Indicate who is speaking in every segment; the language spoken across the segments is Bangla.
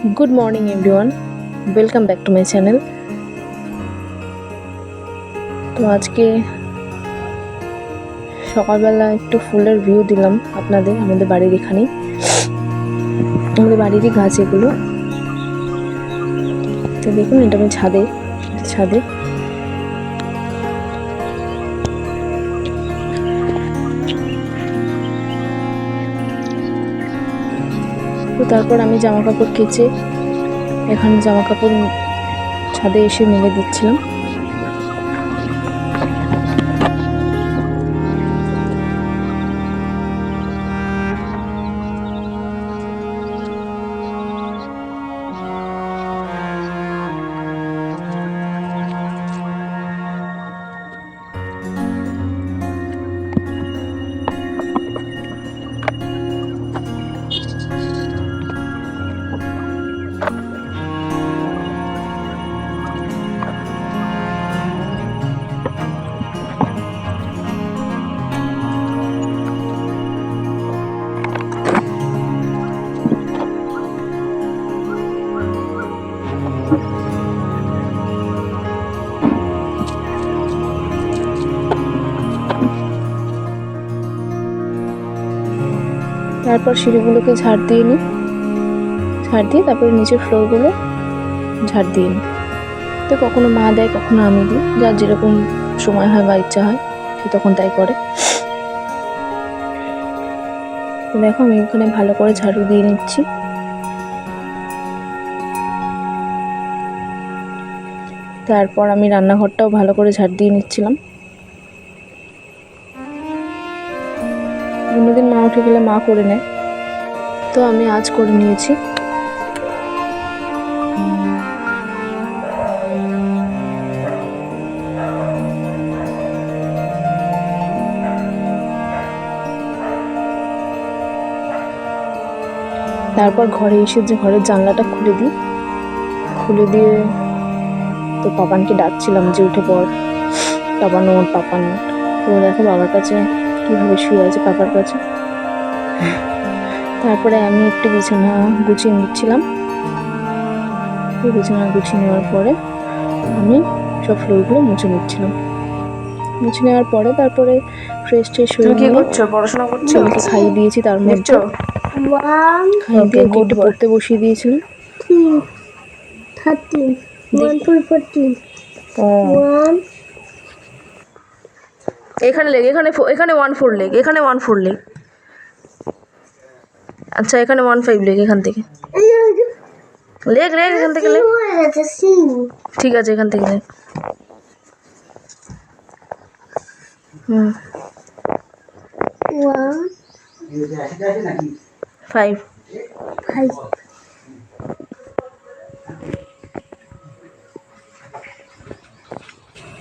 Speaker 1: Good morning everyone, welcome back to my channel. তো আজকে সকালবেলা একটু ফুলের ভিউ দিলাম আপনাদের আমাদের বাড়ির এখানেই, আমাদের বাড়িরই গাছ এগুলো। তো দেখুন এটা আমি ছাদে তো তারপর আমি জামা কাপড় কেচে এখানে জামা কাপড় ছাদে এসে মেলে দিচ্ছিলাম। তারপর সিঁড়িগুলোকে ঝাড় দিয়ে তারপরে নিচের ফ্লোরগুলো ঝাড় দিয়ে নিই। তো কখনো মা দেয়, কখনো আমি দিই, যার যেরকম সময় হয় বা ইচ্ছা হয় সে তখন তাই করে। তো দেখো আমি এখানে ভালো করে ঝাড়ু দিয়ে নিচ্ছি। তারপর আমি রান্নাঘরটাও ভালো করে ঝাড় দিয়ে নিচ্ছিলাম। অন্যদিন মা উঠে গেলে মা করে নেয়, তো আমি আজ করে নিয়েছি। তারপর ঘরে এসে যে ঘরের জানলাটা খুলে দিয়ে তো পাপানকে ডাকছিলাম যে উঠে পড়, পাপান ওঠ। তো দেখো বাবার কাছে কীভাবে শুয়ে আছে, পাপার কাছে। তারপরে আমি একটু বিছানা গুছিয়ে নিচ্ছিলাম। বিছানা গুছিয়ে নেওয়ার পরে আমি সব ফ্লোরগুলো মুছে নেওয়ার পরে তারপরে ফ্রেশ হয়ে
Speaker 2: কি করছো? পড়াশোনা করছো?
Speaker 1: ছেলেকে খাইয়ে দিয়েছি। তার মধ্যে খাইয়ে দিয়ে একটু পড়তে বসিয়ে দিয়েছিলাম।
Speaker 2: এখানে লেগ, এখানে 1 4 লেগ, এখানে 1 4 লেগ। আচ্ছা এখানে 1 5 লেগ, এখান থেকে লেগ এখান থেকে লেগ। ঠিক আছে এখান থেকে লেগ। 5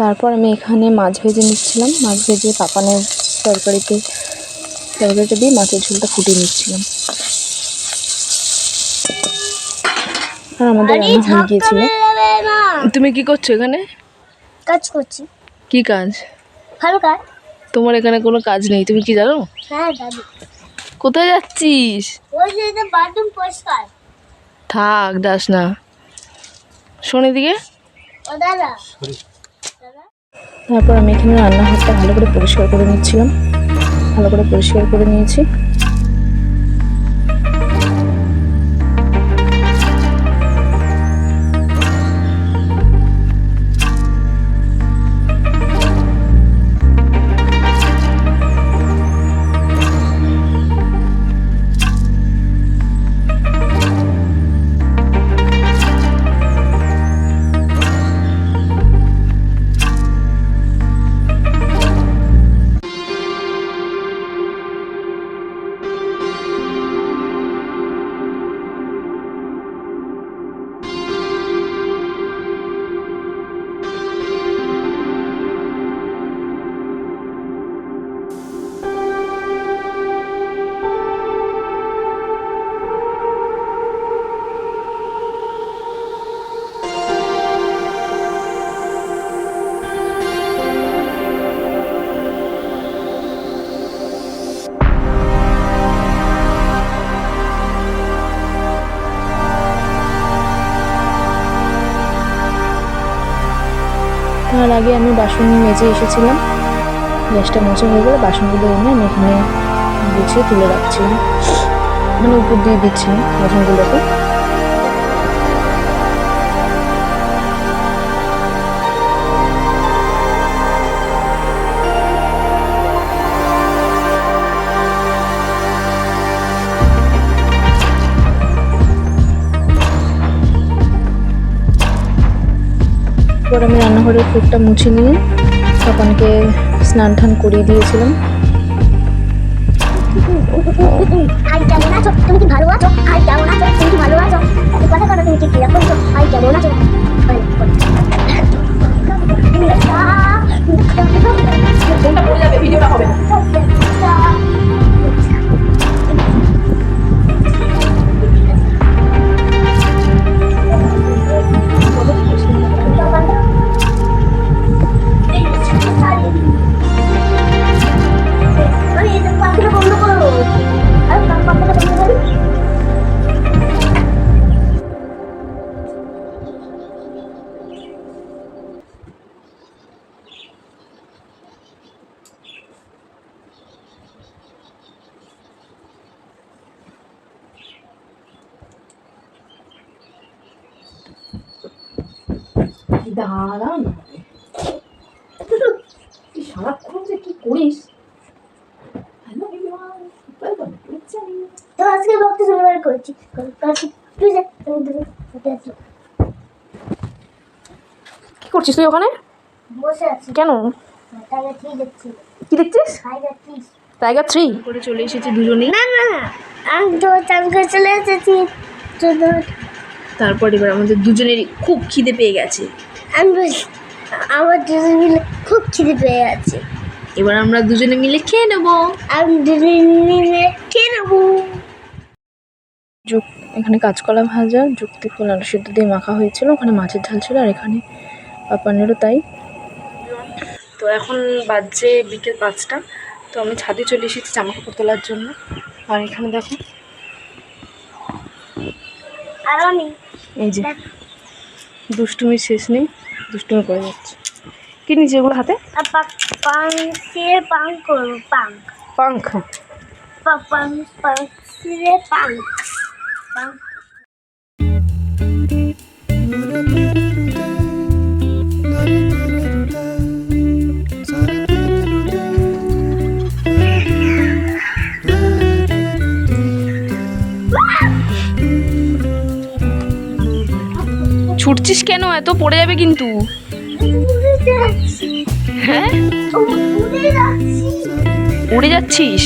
Speaker 1: তারপর আমি এখানে মাছ ভেজে নিচ্ছিলাম। মাছ ভেজে পাপানের তরকারিটা দিয়ে মাছের ঝোলটা ফুটিয়ে নিচ্ছিলাম। আর আমাদের রান্না হয়ে গিয়েছিল।
Speaker 2: তুমি কি করছো? এখানে
Speaker 3: কাজ করছি।
Speaker 2: কি কাজ?
Speaker 3: ভালো কাজ।
Speaker 2: তোমার এখানে কোনো কাজ নেই, তুমি কি জানো?
Speaker 3: হ্যাঁ দাদু।
Speaker 2: কোথায় যাচ্ছিস?
Speaker 3: ওই যে বাথরুম পরিষ্কার।
Speaker 2: থাক, যাস না। শোন এদিকে।
Speaker 3: ও দাদা।
Speaker 1: তারপর আমি এখানে রান্নাঘরটা ভালো করে পরিষ্কার করে নিয়েছি। তার আগে আমি বাসন মেজে এসেছিলাম, গ্যাসটা মোছা হয়ে গেলে বাসনগুলো এনে আমি এখানে গুছিয়ে তুলে রাখছিলাম, মানে উপর দিয়ে দিচ্ছিলাম বাসনগুলোকে। এরপর আমি রান্নাঘরের ফ্লোরটা মুছে নিয়ে তপনকে স্নান টান করিয়ে দিয়েছিলাম।
Speaker 3: আর কেমন আছো? তুমি কি ভালো আছো? আর কেমন আছো? তুমি কি ভালো আছো? এত কথা করো, তুমি কি কিরকম আছো? আর কেমন আছো?
Speaker 2: ফোনটা পড়ে যাবে, ভিডিওটা হবে না। দাঁড়ান সারাক্ষণ যে কি করিস।
Speaker 3: তো আজকে বক্তা শনিবার করছি, তুই যা,
Speaker 2: কি করছিস তুই ওখানে?
Speaker 3: বসে আছি।
Speaker 2: কেন?
Speaker 3: তাহলে ঠিক দেখছি,
Speaker 2: কি দেখছিস?
Speaker 3: টাইগার ঠিক।
Speaker 2: টাইগার 3 করে চলে এসেছি দুজনেই।
Speaker 3: না না না, আমি তো চাঙ্গে চলে এসেছি।
Speaker 2: তারপর এবার আমাদের দুজনেরই খুব খিদে পেয়ে গেছে।
Speaker 3: আমার দুজন মিলে খুব খিদে পেয়ে আছে।
Speaker 2: এবার আমরা দুজনে মিলে খেয়ে নেবো।
Speaker 3: আমি দুজন মিলে খেয়ে নেবো।
Speaker 1: এখানে কাঁচকলা ভাজা, যুক্তি ফুল আলু সিদ্ধ দিয়ে মাখা হয়েছিল, ওখানে মাছের ঝাল ছিল, আর এখানে পাপানেরও তাই। তো এখন বাজছে বিকেল 5টা। তো আমি ছাদে চলে এসেছি জামা কাপড় তোলার জন্য। আর এখানে দেখো
Speaker 3: আর অনেক
Speaker 1: এই যে দুষ্টুমির শেষ নেই, দুষ্টুমি করে যাচ্ছে। কি নিচে এগুলো হাতে?
Speaker 3: পাংসিরে পাং করবো, পাং
Speaker 1: পাঙ্খ।
Speaker 3: পাংসিরে পাং পাং।
Speaker 2: ছুটছিস কেন? এত পড়ে যাবে কিন্তু। হ্যাঁ, উড়ে যাচ্ছিস?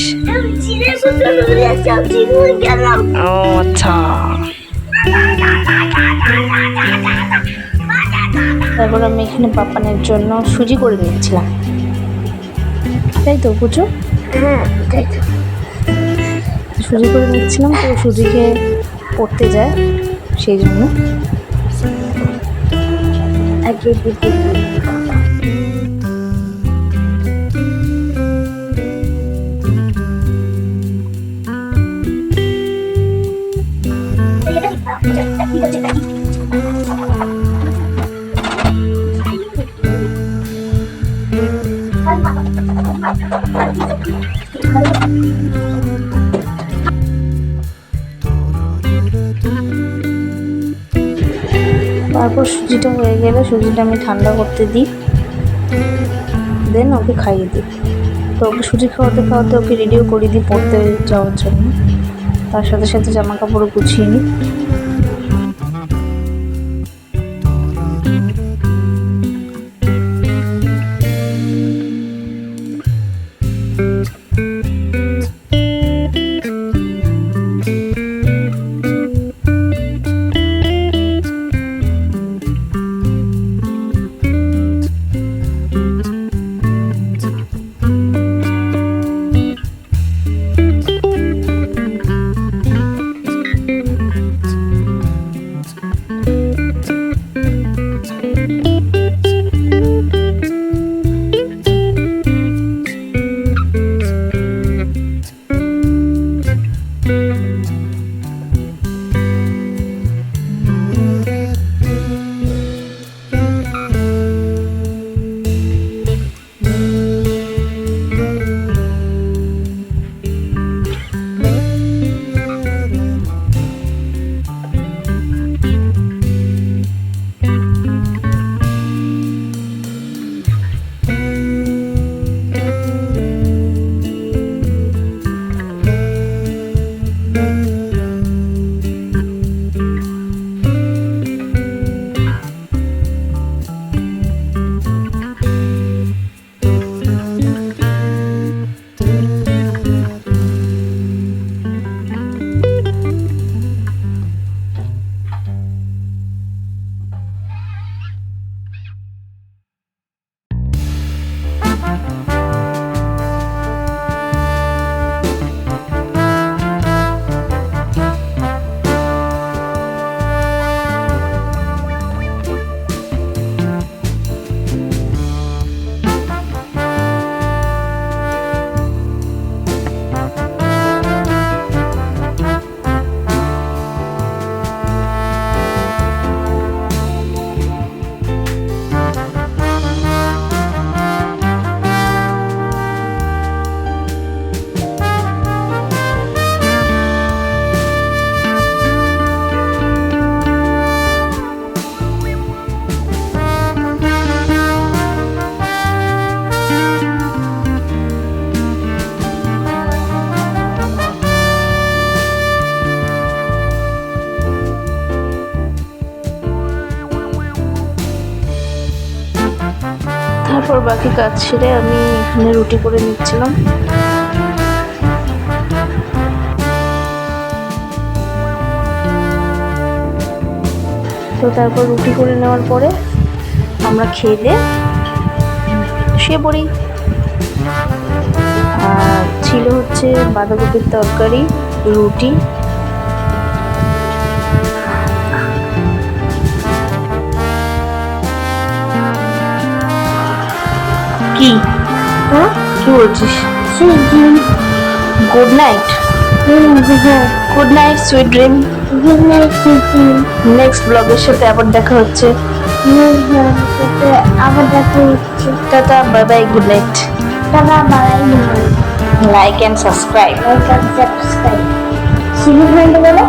Speaker 2: ও আচ্ছা।
Speaker 1: তারপর আমি এখানে পাপানের জন্য সুজি করে নিচ্ছিলাম, তাই তো পুজো?
Speaker 3: হ্যাঁ তাই তো।
Speaker 1: সুজি করে নিচ্ছিলাম, তো সুজি খেয়ে পড়তে যায়, সেই জন্য।
Speaker 3: আগে দিদি
Speaker 1: তারপর সুজিটা হয়ে গেলে সুজিটা আমি ঠান্ডা করতে দিই, দেন ওকে খাইয়ে দিই। তো ওকে সুজি খাওয়াতে খাওয়াতে ওকে রেডিও করে দিই পড়তে যাওয়ার জন্য, তার সাথে সাথে জামা কাপড়ও গুছিয়ে নিই।
Speaker 2: তারপর বাকি কাজ ছেড়ে আমি এখানে রুটি করে নিচ্ছিলাম। তো তারপর রুটি করে নেওয়ার পরে আমরা খেয়ে দিয়ে শুয়ে পড়ি। আর ছিল হচ্ছে বাঁধাকপির তরকারি, রুটি। কি কি বলছিস? Good night. Good night, sweet dream. Next ব্লগের সাথে আবার দেখা হচ্ছে।
Speaker 3: আবার দেখা হচ্ছে।
Speaker 2: Tata, bye bye, good night.
Speaker 3: Tata, bye.
Speaker 2: Like and subscribe.
Speaker 3: Like and subscribe. See you friend বলো।